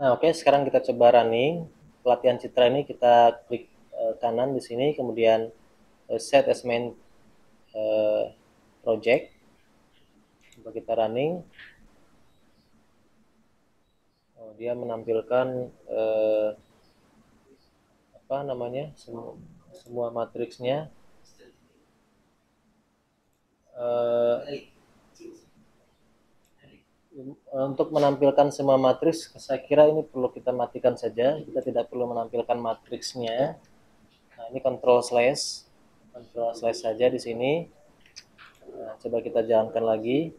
Nah, oke, sekarang kita coba running pelatihan citra ini. Kita klik kanan di sini, kemudian set as main project. Coba kita running. Dia menampilkan apa namanya, semua matriksnya. Untuk menampilkan semua matriks, saya kira ini perlu kita matikan saja. Kita tidak perlu menampilkan matriksnya. Nah, ini control slash saja di sini. Nah, coba kita jalankan lagi.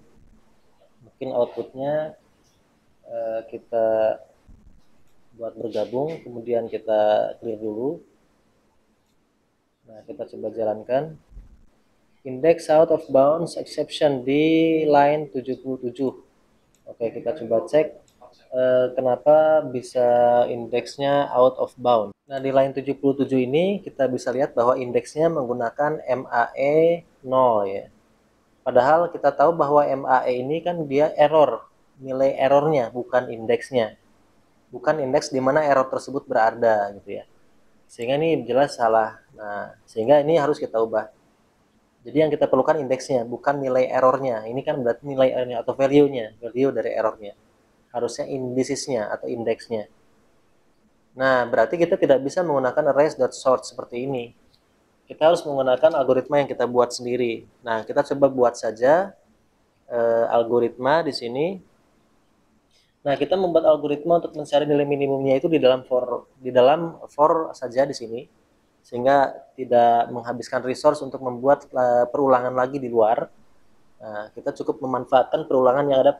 Mungkin outputnya kita buat bergabung, kemudian kita clear dulu. Nah, kita coba jalankan. Index out of bounds exception di line 77. Oke, kita coba cek kenapa bisa indeksnya out of bound. Nah, di line 77 ini kita bisa lihat bahwa indeksnya menggunakan MAE 0 ya. Padahal kita tahu bahwa MAE ini kan dia error, nilai errornya bukan indeksnya. Bukan indeks di mana error tersebut berada gitu ya. Sehingga ini jelas salah. Nah, sehingga ini harus kita ubah. Jadi yang kita perlukan indeksnya, bukan nilai errornya. Ini kan berarti nilai errornya atau value-nya, value dari errornya. Harusnya indicesnya atau indeksnya. Nah, berarti kita tidak bisa menggunakan arrays.sort seperti ini. Kita harus menggunakan algoritma yang kita buat sendiri. Nah, kita coba buat saja algoritma di sini. Nah, kita membuat algoritma untuk mencari nilai minimumnya itu di dalam for saja di sini, sehingga tidak menghabiskan resource untuk membuat perulangan lagi di luar. Nah, kita cukup memanfaatkan perulangan yang ada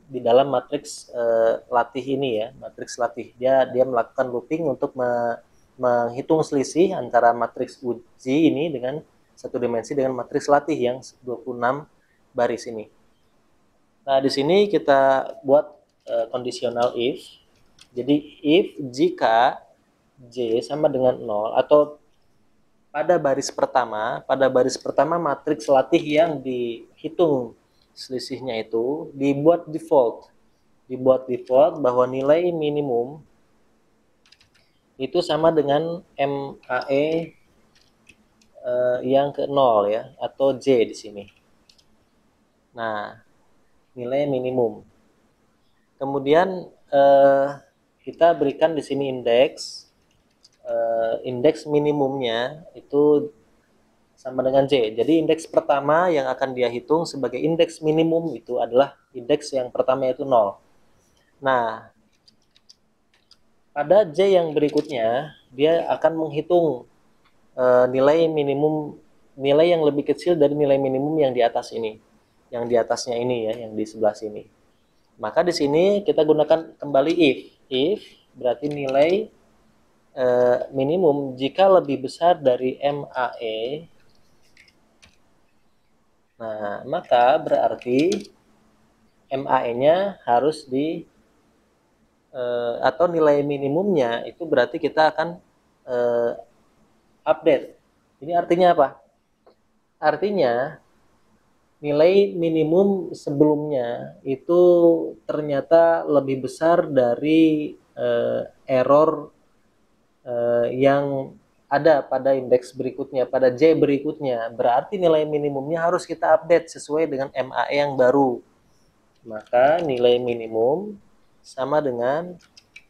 di dalam matriks latih ini ya, matriks latih. Dia melakukan looping untuk menghitung selisih antara matriks uji ini dengan satu dimensi dengan matriks latih yang 26 baris ini. Nah, di sini kita buat kondisional if. Jadi if jika J sama dengan 0 atau pada baris pertama matriks latih yang dihitung selisihnya itu dibuat default bahwa nilai minimum itu sama dengan MAE yang ke 0 ya, atau J di sini. Nah, nilai minimum. Kemudian kita berikan di sini indeks minimumnya itu sama dengan J. Jadi indeks pertama yang akan dia hitung sebagai indeks minimum itu adalah indeks yang pertama yaitu 0. Nah, pada J yang berikutnya dia akan menghitung nilai minimum, nilai yang lebih kecil dari nilai minimum yang di atas ini. Yang di atasnya ini ya, yang di sebelah sini. Maka di sini kita gunakan kembali if. If berarti nilai minimum jika lebih besar dari MAE. Nah, maka berarti MAE-nya harus atau nilai minimumnya itu berarti kita akan update. Ini artinya apa? Artinya nilai minimum sebelumnya itu ternyata lebih besar dari error yang ada pada indeks berikutnya, pada J berikutnya. Berarti nilai minimumnya harus kita update sesuai dengan MAE yang baru. Maka nilai minimum sama dengan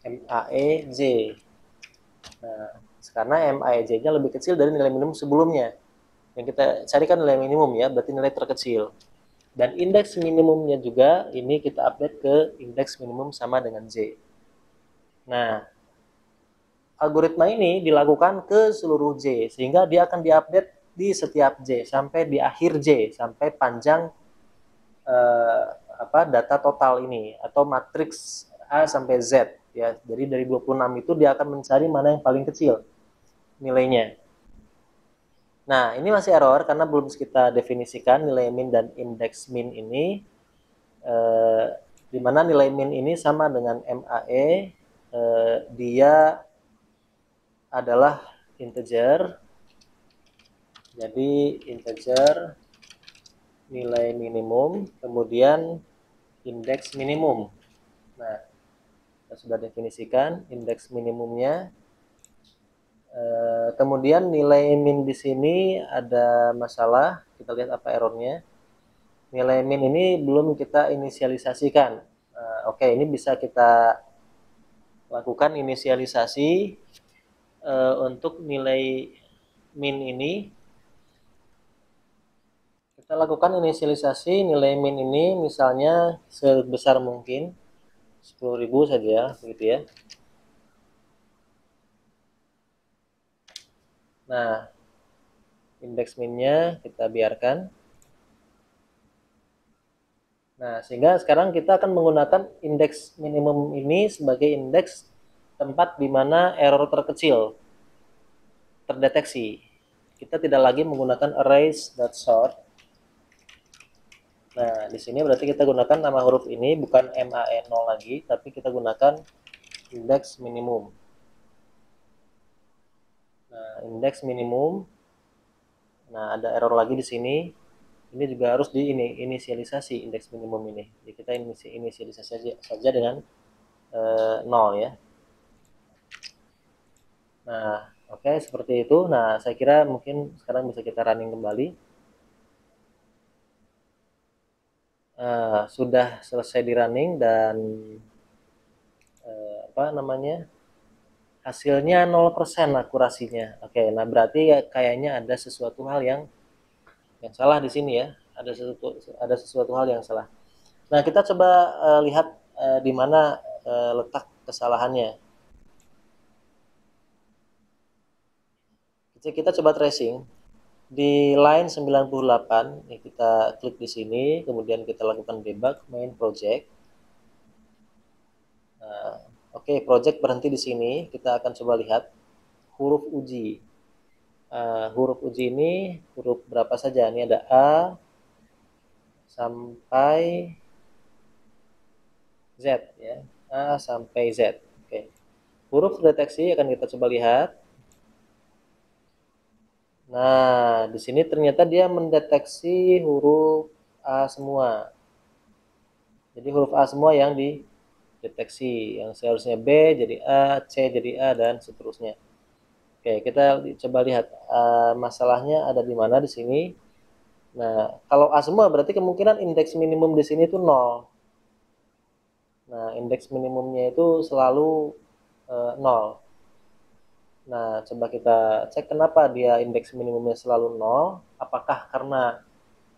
MAE J. Nah, karena MAE J-nya lebih kecil dari nilai minimum sebelumnya. Yang kita carikan nilai minimum ya, berarti nilai terkecil. Dan indeks minimumnya juga ini kita update ke indeks minimum sama dengan J. Nah, algoritma ini dilakukan ke seluruh J, sehingga dia akan diupdate di setiap J, sampai di akhir J, sampai panjang data total ini, atau matriks A sampai Z. Ya, jadi dari 26 itu dia akan mencari mana yang paling kecil nilainya. Nah, ini masih error karena belum kita definisikan nilai min dan indeks min ini, di mana nilai min ini sama dengan MAE, dia adalah integer. Jadi integer nilai minimum kemudian indeks minimum. Nah, kita sudah definisikan indeks minimumnya. Kemudian nilai min di sini ada masalah, kita lihat apa errornya. Nilai min ini belum kita inisialisasikan. Oke, ini bisa kita lakukan inisialisasi untuk nilai min ini. Kita lakukan inisialisasi nilai min ini misalnya sebesar mungkin 10.000 saja, gitu ya. Nah, indeks minnya kita biarkan. Nah, sehingga sekarang kita akan menggunakan indeks minimum ini sebagai indeks tempat di mana error terkecil terdeteksi. Kita tidak lagi menggunakan arrays.sort. Nah, di sini berarti kita gunakan nama huruf ini bukan MAE0 lagi, tapi kita gunakan indeks minimum. Nah, indeks minimum. Nah, ada error lagi di sini. Ini juga harus inisialisasi indeks minimum ini. Jadi kita inisialisasi saja dengan 0 ya. Nah, oke, seperti itu. Nah, saya kira mungkin sekarang bisa kita running kembali. Sudah selesai di running dan apa namanya? Hasilnya 0% akurasinya. Oke, nah berarti kayaknya ada sesuatu hal yang salah di sini ya. Ada sesuatu hal yang salah. Nah, kita coba lihat di mana letak kesalahannya. Kita coba tracing di line 98, kita klik di sini, kemudian kita lakukan debug main project. Nah, oke, project berhenti di sini. Kita akan coba lihat huruf uji. Huruf uji ini huruf berapa saja? Ini ada A sampai Z ya. A sampai Z. Oke. Huruf deteksi akan kita coba lihat. Nah, di sini ternyata dia mendeteksi huruf A semua. Jadi huruf A semua yang dideteksi. Yang seharusnya B jadi A, C jadi A, dan seterusnya. Oke, kita coba lihat masalahnya ada di mana di sini. Nah, kalau A semua berarti kemungkinan indeks minimum di sini itu 0. Nah, indeks minimumnya itu selalu 0. Nah, coba kita cek kenapa dia indeks minimumnya selalu 0. Apakah karena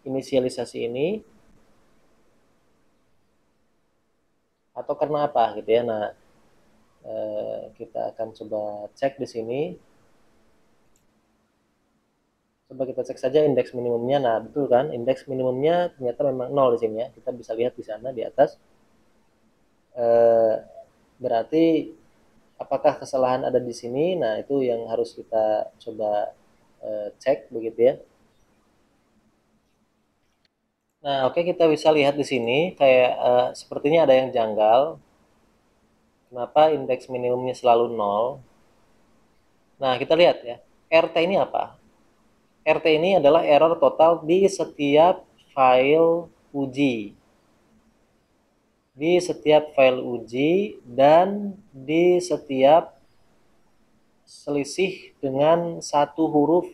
inisialisasi ini atau karena apa gitu ya. Nah, kita akan coba cek di sini. Coba kita cek saja indeks minimumnya. Nah, betul kan? Indeks minimumnya ternyata memang 0 di sini ya. Kita bisa lihat di sana di atas. Berarti apakah kesalahan ada di sini? Nah, itu yang harus kita coba cek begitu ya. Nah, oke, kita bisa lihat di sini kayak sepertinya ada yang janggal. Kenapa indeks minimumnya selalu 0? Nah, kita lihat ya. RT ini apa? RT ini adalah error total di setiap file uji. Di setiap file uji dan di setiap selisih dengan satu huruf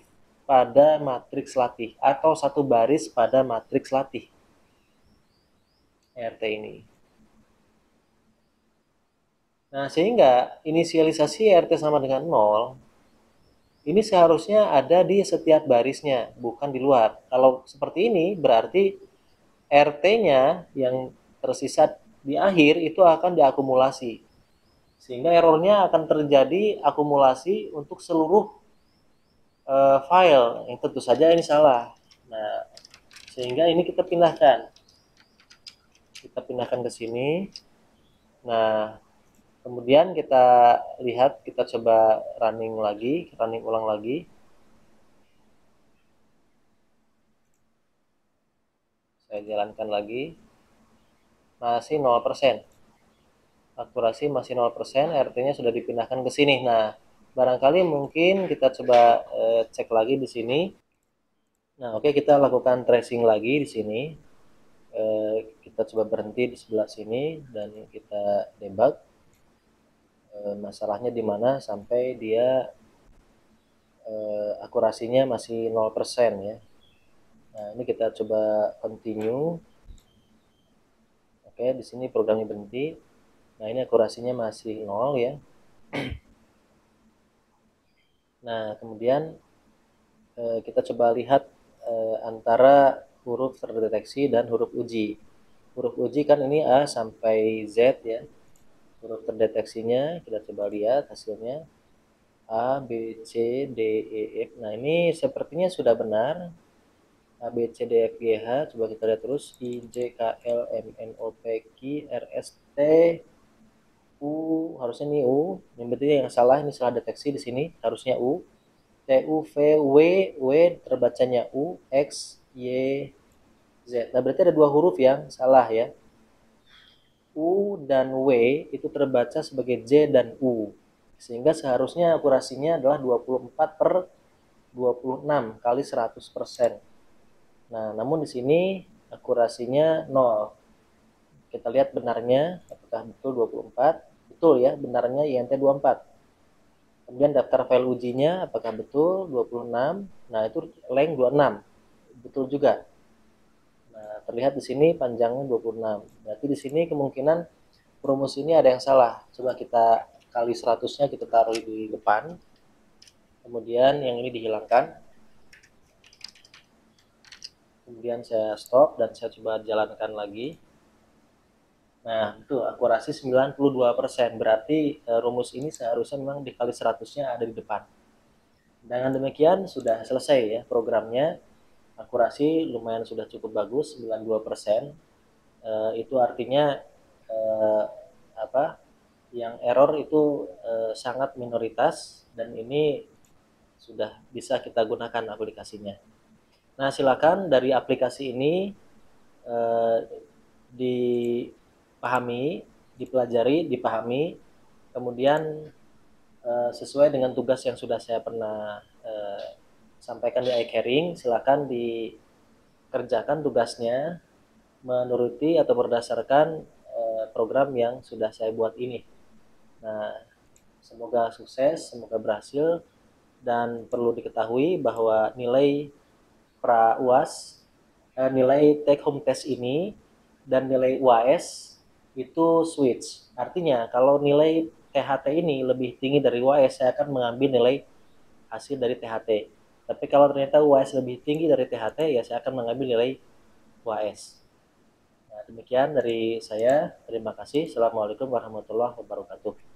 pada matriks latih atau satu baris pada matriks latih. RT ini. Nah, sehingga inisialisasi RT sama dengan 0 ini seharusnya ada di setiap barisnya, bukan di luar. Kalau seperti ini, berarti RT-nya yang tersisa di akhir itu akan diakumulasi. Sehingga errornya akan terjadi akumulasi untuk seluruh file. Yang tentu saja ini salah. Nah, sehingga ini kita pindahkan. Kita pindahkan ke sini. Nah, kemudian kita lihat, kita coba running ulang lagi. Saya jalankan lagi. Masih 0%. Akurasi masih 0%, RT-nya sudah dipindahkan ke sini. Nah, barangkali mungkin kita coba cek lagi di sini. Nah, oke, kita lakukan tracing lagi di sini. Kita coba berhenti di sebelah sini dan kita debug. masalahnya di mana sampai dia akurasinya masih 0% ya. Nah, ini kita coba continue. Oke, di sini programnya berhenti. Nah, ini akurasinya masih 0 ya. Nah, kemudian kita coba lihat antara huruf terdeteksi dan huruf uji. Huruf uji kan ini A sampai Z ya. Huruf terdeteksinya kita coba lihat hasilnya. A, B, C, D, E, F. Nah, ini sepertinya sudah benar. A, B, C, D, F, G, H. Coba kita lihat terus. I, J, K, L, M, N, O, P, Q, R, S, T, U. Harusnya ini U. Yang berarti yang salah, ini salah deteksi di sini. Harusnya U. T, U, V, W. W terbacanya U. X, Y, Z. Nah, berarti ada dua huruf yang salah ya. U dan W itu terbaca sebagai J dan U. Sehingga seharusnya akurasinya adalah 24/26 kali 100%. Nah, namun di sini akurasinya 0. Kita lihat benarnya apakah betul 24. Betul ya, benarnya INT 24. Kemudian daftar file ujinya apakah betul 26. Nah, itu length 26. Betul juga. Nah, terlihat di sini panjangnya 26. Berarti di sini kemungkinan rumus ini ada yang salah. Coba kita kali 100-nya kita taruh di depan. Kemudian yang ini dihilangkan. Kemudian saya stop dan saya coba jalankan lagi. Nah, itu akurasi 92%. Berarti rumus ini seharusnya memang dikali 100-nya ada di depan. Dengan demikian sudah selesai ya programnya. Akurasi lumayan sudah cukup bagus, 92%. Itu artinya apa? Yang error itu sangat minoritas dan ini sudah bisa kita gunakan aplikasinya. Nah, silakan dari aplikasi ini dipahami, dipelajari, dipahami, kemudian sesuai dengan tugas yang sudah saya pernah sampaikan di iCaring, silakan dikerjakan tugasnya menuruti atau berdasarkan program yang sudah saya buat ini. Nah, semoga sukses, semoga berhasil, dan perlu diketahui bahwa nilai pra-UAS, nilai take home test ini dan nilai UAS itu switch. Artinya kalau nilai THT ini lebih tinggi dari UAS, saya akan mengambil nilai hasil dari THT. Tapi kalau ternyata UAS lebih tinggi dari THT, ya saya akan mengambil nilai UAS. Nah, demikian dari saya. Terima kasih. Assalamualaikum warahmatullahi wabarakatuh.